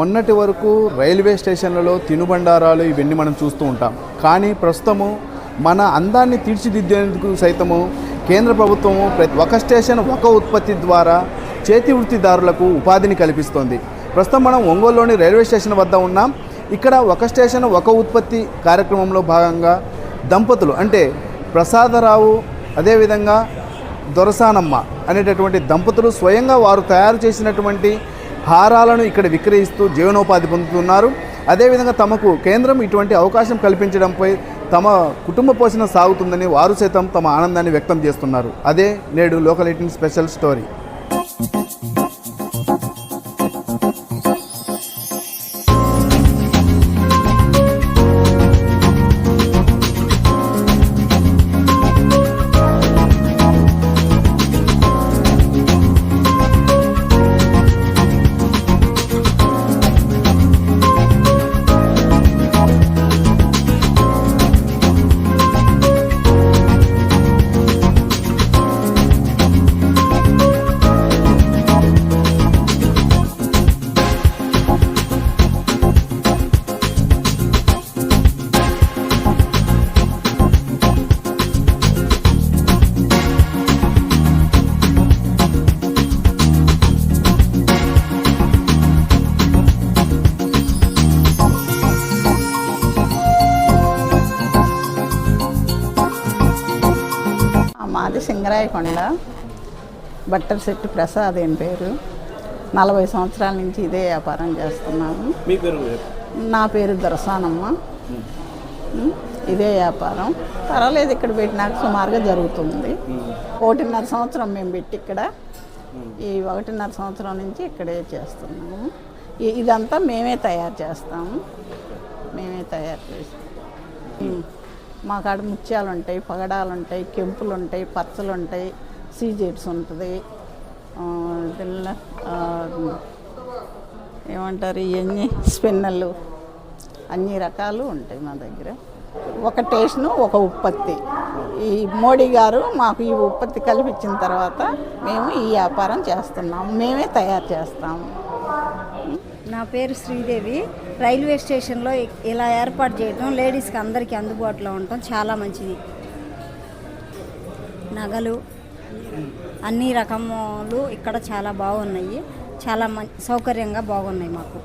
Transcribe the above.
మొన్నటి వరకు రైల్వే స్టేషన్లలో తినుబండారాలు ఇవన్నీ మనం చూస్తూ ఉంటాం. కానీ ప్రస్తుతము మన అందాన్ని తీర్చిదిద్దేందుకు సైతము కేంద్ర ప్రభుత్వము ఒక స్టేషన్ ఒక ఉత్పత్తి ద్వారా చేతి వృత్తిదారులకు ఉపాధిని కల్పిస్తోంది. ప్రస్తుతం మనం ఒంగోలులోని రైల్వే స్టేషన్ వద్ద ఉన్నాం. ఇక్కడ ఒక స్టేషన్ ఒక ఉత్పత్తి కార్యక్రమంలో భాగంగా దంపతులు అంటే ప్రసాదరావు అదేవిధంగా దొరసానమ్మ అనేటటువంటి దంపతులు స్వయంగా వారు తయారు చేసినటువంటి హారాలను ఇక్కడ విక్రయిస్తూ జీవనోపాధి పొందుతున్నారు. అదేవిధంగా తమకు కేంద్రం ఇటువంటి అవకాశం కల్పించడంపై తమ కుటుంబ పోషణ సాగుతుందని వారు సైతం తమ ఆనందాన్ని వ్యక్తం చేస్తున్నారు. అదే నేడు లోకల్ 18 స్పెషల్ స్టోరీ. మాది సింగరాయకొండ. బట్టల శెట్టి ప్రసాద్ అని పేరు. 40 సంవత్సరాల నుంచి ఇదే వ్యాపారం చేస్తున్నాము. నా పేరు దొరసానమ్మ. ఇదే వ్యాపారం పర్వాలేదు. ఇక్కడ పెట్టినాక సుమారుగా జరుగుతుంది. 1.5 సంవత్సరం మేము పెట్టి ఇక్కడ ఈ 1.5 సంవత్సరం నుంచి ఇక్కడే చేస్తున్నాము. ఇదంతా మేమే తయారు చేస్తాము. మేమే తయారు చేస్తాము. మా కాడ ముత్యాలు ఉంటాయి, పగడాలు ఉంటాయి, కెంపులు ఉంటాయి, పచ్చలు ఉంటాయి, సీజెట్స్ ఉంటుంది, ఏమంటారు ఇవన్నీ స్పిన్నలు, అన్ని రకాలు ఉంటాయి మా దగ్గర. ఒక టేషను ఒక ఉత్పత్తి. ఈ మోడీ గారు మాకు ఈ ఉత్పత్తి కల్పించిన తర్వాత మేము ఈ వ్యాపారం చేస్తున్నాము. మేమే తయారు చేస్తాము. నా పేరు శ్రీదేవి. రైల్వే స్టేషన్లో ఇలా ఏర్పాటు చేయడం లేడీస్కి అందరికీ అందుబాటులో ఉండటం చాలా మంచిది. నగలు అన్ని రకములు ఇక్కడ చాలా బాగున్నాయి. చాలా సౌకర్యంగా బాగున్నాయి మాకు.